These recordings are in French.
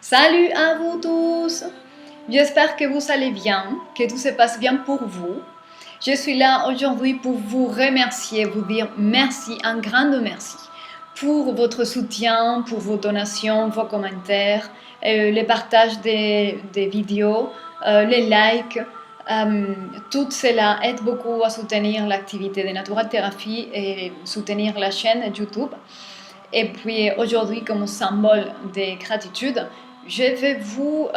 Salut à vous tous! J'espère que vous allez bien, que tout se passe bien pour vous. Je suis là aujourd'hui pour vous remercier, vous dire merci, un grand merci pour votre soutien, pour vos donations, vos commentaires, le partage des vidéos, les likes. Tout cela aide beaucoup à soutenir l'activité de Natural Therapy et soutenir la chaîne YouTube. Et puis aujourd'hui, comme symbole de gratitude, je vais vous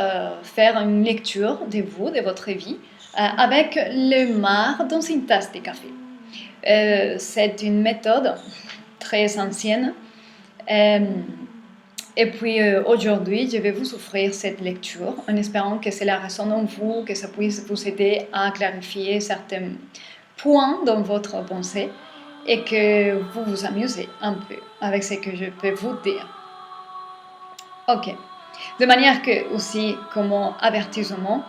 faire une lecture de vous, de votre vie, avec le mar dans une tasse de café. C'est une méthode très ancienne. Et puis aujourd'hui, je vais vous offrir cette lecture en espérant que cela résonne en vous, que ça puisse vous aider à clarifier certains points dans votre pensée et que vous vous amusez un peu avec ce que je peux vous dire. Ok. De manière que aussi, comme avertissement,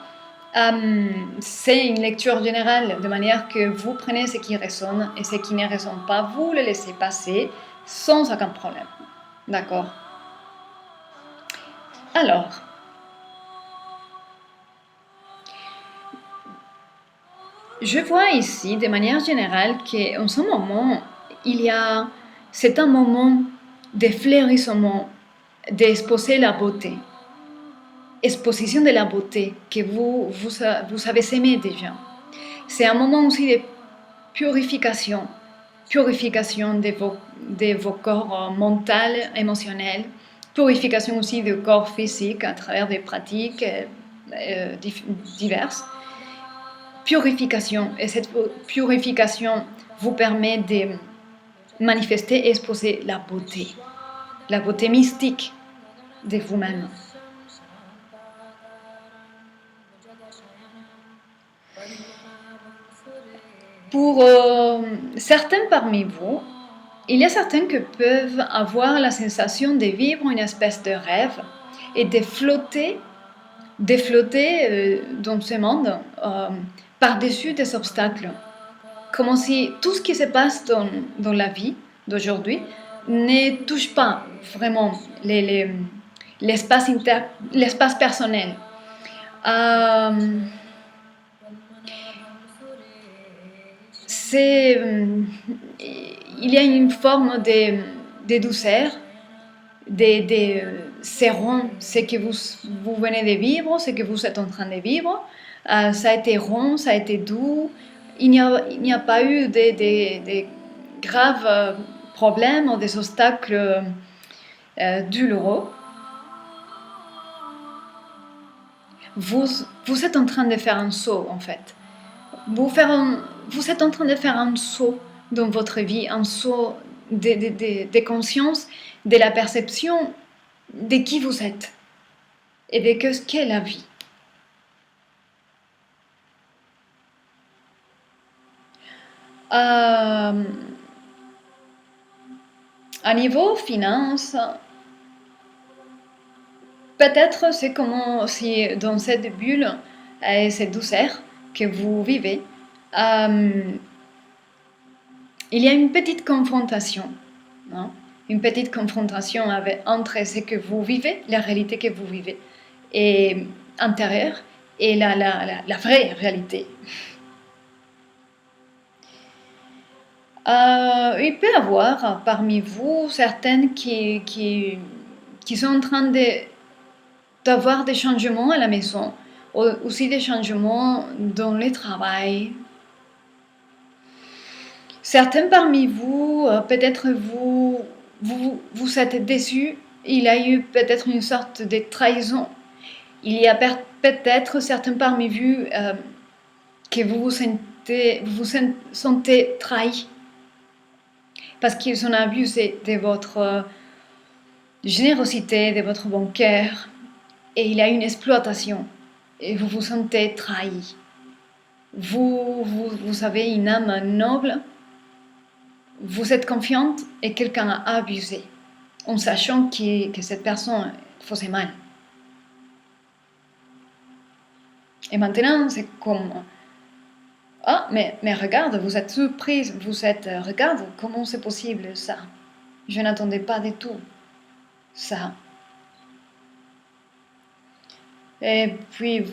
c'est une lecture générale, de manière que vous prenez ce qui résonne et ce qui ne résonne pas, vous le laissez passer sans aucun problème. D'accord? Alors, je vois ici, de manière générale, qu'en ce moment, c'est un moment de fleurissement, d'exposer la beauté. Exposition de la beauté que vous avez aimé déjà. C'est un moment aussi de purification de vos corps mental, émotionnel, purification aussi du corps physique à travers des pratiques diverses. Purification, et cette purification vous permet de manifester et exposer la beauté mystique de vous-même. Pour certains parmi vous, il y a certains qui peuvent avoir la sensation de vivre une espèce de rêve et de flotter dans ce monde par-dessus des obstacles. Comme si tout ce qui se passe dans la vie d'aujourd'hui ne touche pas vraiment l'espace personnel. Il y a une forme de douceur, c'est rond, ce que vous venez de vivre, ce que vous êtes en train de vivre. Ça a été rond, ça a été doux. Il n'y a pas eu de graves problèmes ou des obstacles douloureux. Vous êtes en train de faire un saut, en fait. Vous êtes en train de faire un saut dans votre vie, un saut de conscience, de la perception de qui vous êtes et de ce qu'est la vie. À niveau finance, peut-être c'est comme si dans cette bulle et cette douceur que vous vivez, il y a une petite confrontation, hein? Une petite confrontation entre ce que vous vivez, la réalité que vous vivez, et intérieure, et la vraie réalité. Il peut y avoir parmi vous certaines qui sont en train d'avoir des changements à la maison, aussi des changements dans le travail. Certains parmi vous, peut-être vous êtes déçus, il y a eu peut-être une sorte de trahison. Il y a peut-être certains parmi vous que vous vous sentez trahis parce qu'ils ont abusé de votre générosité, de votre bon cœur, et il y a une exploitation, et vous vous sentez trahi. Vous avez une âme noble, vous êtes confiante et quelqu'un a abusé, en sachant que cette personne faisait mal. Et maintenant, c'est comme... Ah, mais regarde, vous êtes surprise, regarde, comment c'est possible ça? Je n'attendais pas du tout ça. Et puis,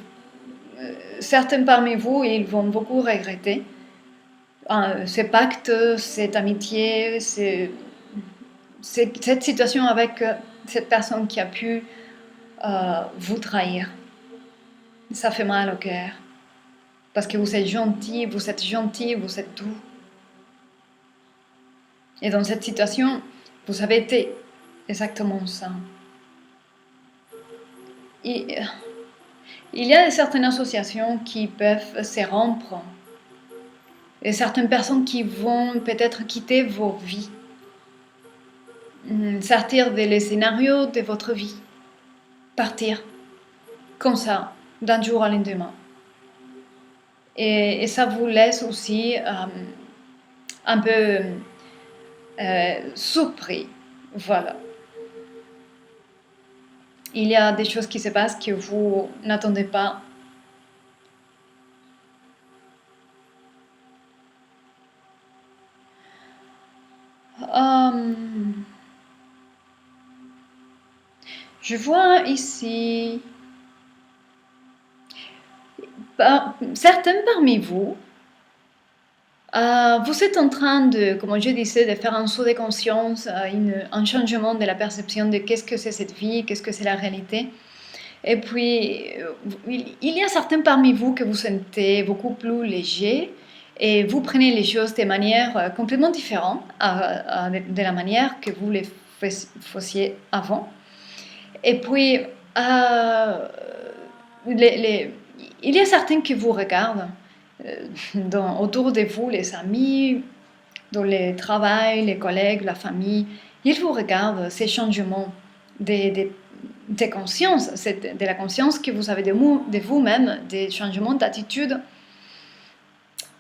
certains parmi vous, ils vont beaucoup regretter ce pacte, cette amitié, cette situation avec cette personne qui a pu vous trahir. Ça fait mal au cœur. Parce que vous êtes gentil, vous êtes doux. Et dans cette situation, vous avez été exactement ça. Il y a certaines associations qui peuvent se rompre. Et certaines personnes qui vont peut-être quitter vos vies. Sortir des scénarios de votre vie. Partir. Comme ça, d'un jour à lendemain. Et ça vous laisse aussi un peu surpris. Voilà. Il y a des choses qui se passent que vous n'attendez pas. Je vois ici certains parmi vous, vous êtes en train de, comme je disais, de faire un saut de conscience, un changement de la perception de qu'est-ce que c'est cette vie, qu'est-ce que c'est la réalité. Et puis, il y a certains parmi vous que vous sentez beaucoup plus léger et vous prenez les choses de manière complètement différente de la manière que vous les faisiez avant. Et puis, il y a certains qui vous regardent autour de vous, les amis, dans le travail, les collègues, la famille. Ils vous regardent, ces changements de conscience, de la conscience que vous avez de vous-même, des changements d'attitude.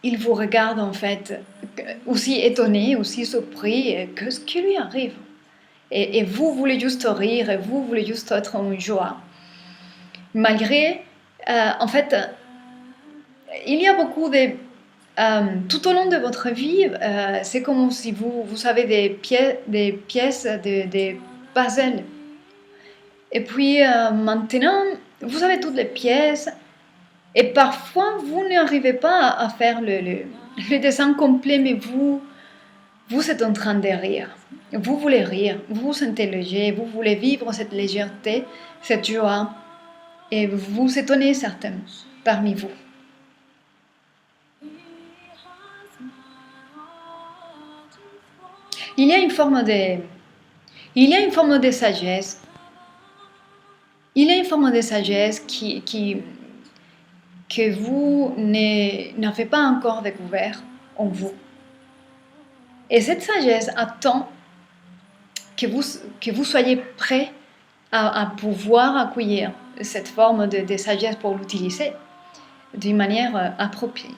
Ils vous regardent en fait aussi étonnés, aussi surpris, qu'est-ce qui lui arrive? Et vous voulez juste rire, et vous voulez juste être en joie. Malgré, en fait, il y a beaucoup de... tout au long de votre vie, c'est comme si vous avez des pièces, des puzzles. Et puis maintenant, vous avez toutes les pièces. Et parfois, vous n'arrivez pas à faire le dessin complet, mais vous êtes en train de rire. Vous voulez rire, vous vous sentez léger, vous voulez vivre cette légèreté, cette joie. Et vous vous étonnez certains parmi vous. Il y a une forme de sagesse. Il y a une forme de sagesse que vous n'avez pas encore découvert en vous. Et cette sagesse attend que vous soyez prêt à pouvoir accueillir cette forme de sagesse pour l'utiliser d'une manière appropriée.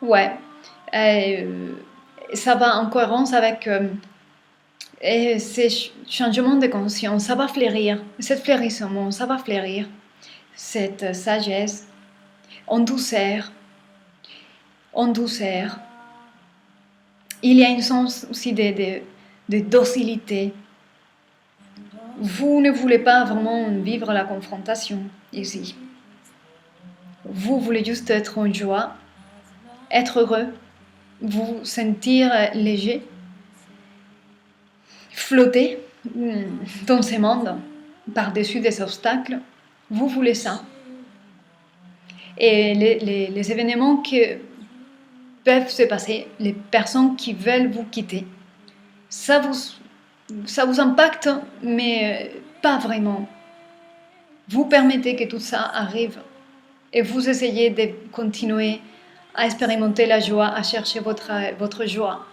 Ouais, ça va en cohérence avec ces changements de conscience, ça va fleurir, cet fleurissement, ça va fleurir, cette sagesse en douceur, en douceur. Il y a un sens aussi de docilité. Vous ne voulez pas vraiment vivre la confrontation ici. Vous voulez juste être en joie, être heureux, vous sentir léger, flotter dans ce monde, par-dessus des obstacles. Vous voulez ça. Et les événements qui peuvent se passer, les personnes qui veulent vous quitter, ça vous impacte, mais pas vraiment. Vous permettez que tout ça arrive et vous essayez de continuer à expérimenter la joie, à chercher votre joie.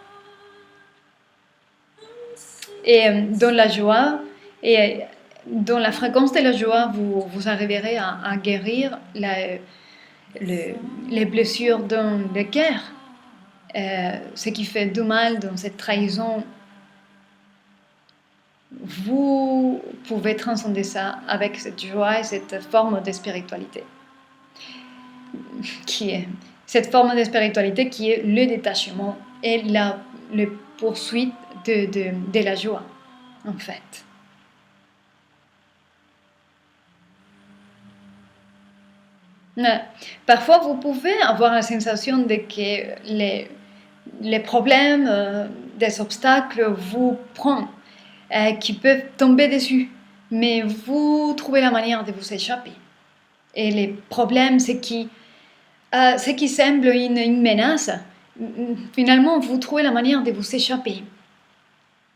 Et dans la joie, et dans la fréquence de la joie, vous arriverez à guérir les blessures dans le cœur, ce qui fait du mal dans cette trahison. Vous pouvez transcender ça avec cette joie et cette forme de spiritualité. Cette forme de spiritualité qui est le détachement et la poursuite de la joie. en fait. Ouais. Parfois, vous pouvez avoir la sensation de que les problèmes, des obstacles vous prennent, qui peuvent tomber dessus. Mais vous trouvez la manière de vous échapper. Et les problèmes, ce qui semble une menace, finalement, vous trouvez la manière de vous échapper.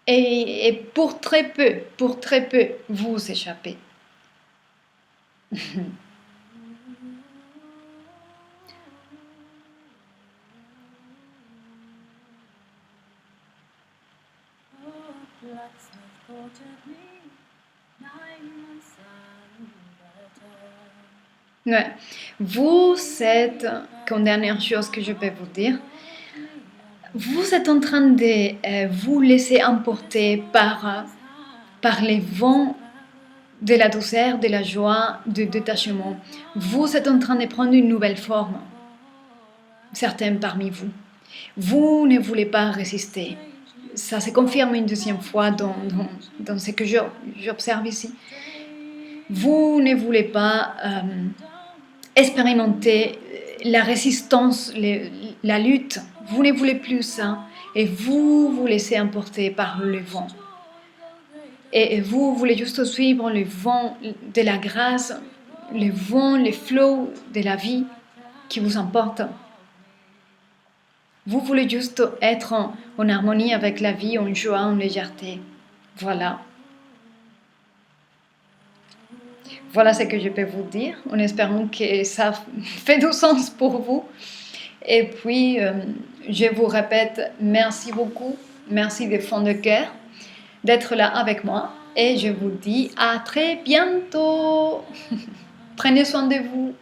Et pour très peu, vous échappez. Ouais. Vous êtes, comme dernière chose que je peux vous dire, vous êtes en train de vous laisser emporter par les vents de la douceur, de la joie, du détachement. Vous êtes en train de prendre une nouvelle forme, certains parmi vous. Vous ne voulez pas résister. Ça se confirme une deuxième fois dans ce que j'observe ici. Vous ne voulez pas expérimenter la résistance, la lutte. Vous ne voulez plus ça. Et vous vous laissez emporter par le vent. Et vous voulez juste suivre le vent de la grâce, le vent, le flot de la vie qui vous emporte. Vous voulez juste être en harmonie avec la vie, en joie, en légèreté. Voilà. Voilà ce que je peux vous dire, en espérant que ça fait du sens pour vous. Et puis, je vous répète, merci beaucoup, merci de fond de cœur d'être là avec moi. Et je vous dis à très bientôt. Prenez soin de vous.